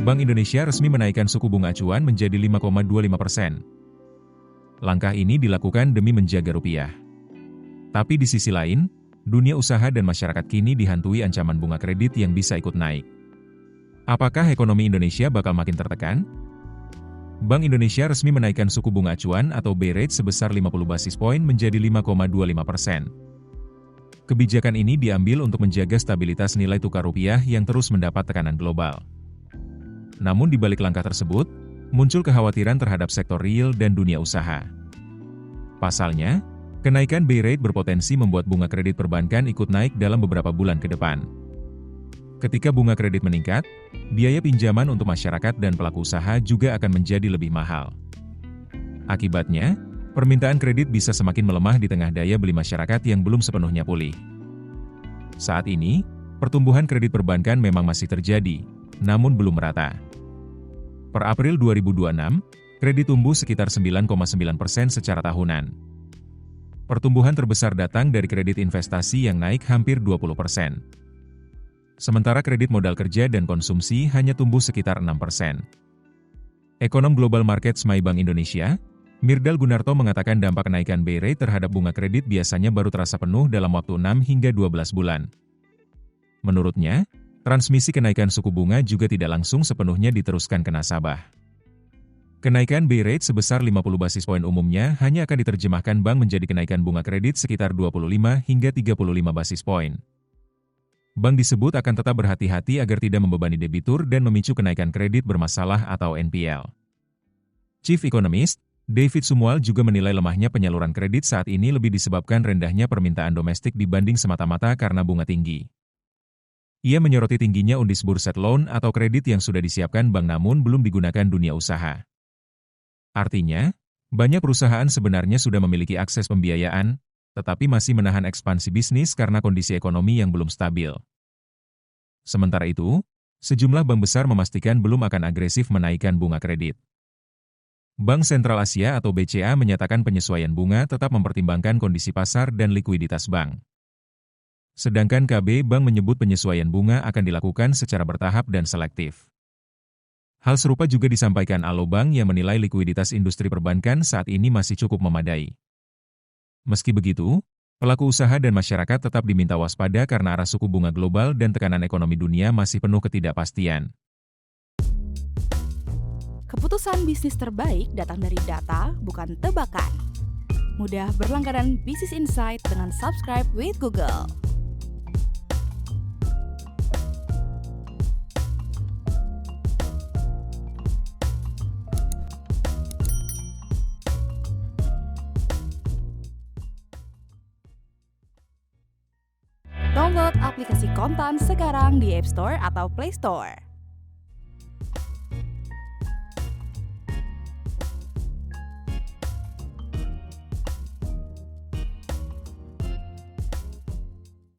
Bank Indonesia resmi menaikkan suku bunga acuan menjadi 5,25%. Langkah ini dilakukan demi menjaga rupiah. Tapi di sisi lain, dunia usaha dan masyarakat kini dihantui ancaman bunga kredit yang bisa ikut naik. Apakah ekonomi Indonesia bakal makin tertekan? Bank Indonesia resmi menaikkan suku bunga acuan atau BI rate sebesar 50 basis poin menjadi 5,25%. Kebijakan ini diambil untuk menjaga stabilitas nilai tukar rupiah yang terus mendapat tekanan global. Namun di balik langkah tersebut, muncul kekhawatiran terhadap sektor real dan dunia usaha. Pasalnya, kenaikan BI rate berpotensi membuat bunga kredit perbankan ikut naik dalam beberapa bulan ke depan. Ketika bunga kredit meningkat, biaya pinjaman untuk masyarakat dan pelaku usaha juga akan menjadi lebih mahal. Akibatnya, permintaan kredit bisa semakin melemah di tengah daya beli masyarakat yang belum sepenuhnya pulih. Saat ini, pertumbuhan kredit perbankan memang masih terjadi, namun belum merata. Per April 2026, kredit tumbuh sekitar 9,9% secara tahunan. Pertumbuhan terbesar datang dari kredit investasi yang naik hampir 20%. Sementara kredit modal kerja dan konsumsi hanya tumbuh sekitar 6%. Ekonom Global Markets My Bank Indonesia, Mirdal Gunarto mengatakan dampak kenaikan BI rate terhadap bunga kredit biasanya baru terasa penuh dalam waktu 6 hingga 12 bulan. Menurutnya, transmisi kenaikan suku bunga juga tidak langsung sepenuhnya diteruskan ke nasabah. Kenaikan BI rate sebesar 50 basis poin umumnya hanya akan diterjemahkan bank menjadi kenaikan bunga kredit sekitar 25 hingga 35 basis poin. Bank disebut akan tetap berhati-hati agar tidak membebani debitur dan memicu kenaikan kredit bermasalah atau NPL. Chief Economist, David Sumual juga menilai lemahnya penyaluran kredit saat ini lebih disebabkan rendahnya permintaan domestik dibanding semata-mata karena bunga tinggi. Ia menyoroti tingginya undis burset loan atau kredit yang sudah disiapkan bank namun belum digunakan dunia usaha. Artinya, banyak perusahaan sebenarnya sudah memiliki akses pembiayaan, tetapi masih menahan ekspansi bisnis karena kondisi ekonomi yang belum stabil. Sementara itu, sejumlah bank besar memastikan belum akan agresif menaikkan bunga kredit. Bank Sentral Asia atau BCA menyatakan penyesuaian bunga tetap mempertimbangkan kondisi pasar dan likuiditas bank. Sedangkan KB Bank menyebut penyesuaian bunga akan dilakukan secara bertahap dan selektif. Hal serupa juga disampaikan Alobank yang menilai likuiditas industri perbankan saat ini masih cukup memadai. Meski begitu, pelaku usaha dan masyarakat tetap diminta waspada karena arah suku bunga global dan tekanan ekonomi dunia masih penuh ketidakpastian. Keputusan bisnis terbaik datang dari data, bukan tebakan. Mudah berlangganan Business Insight dengan subscribe with Google. Download aplikasi Kontan sekarang di App Store atau Play Store.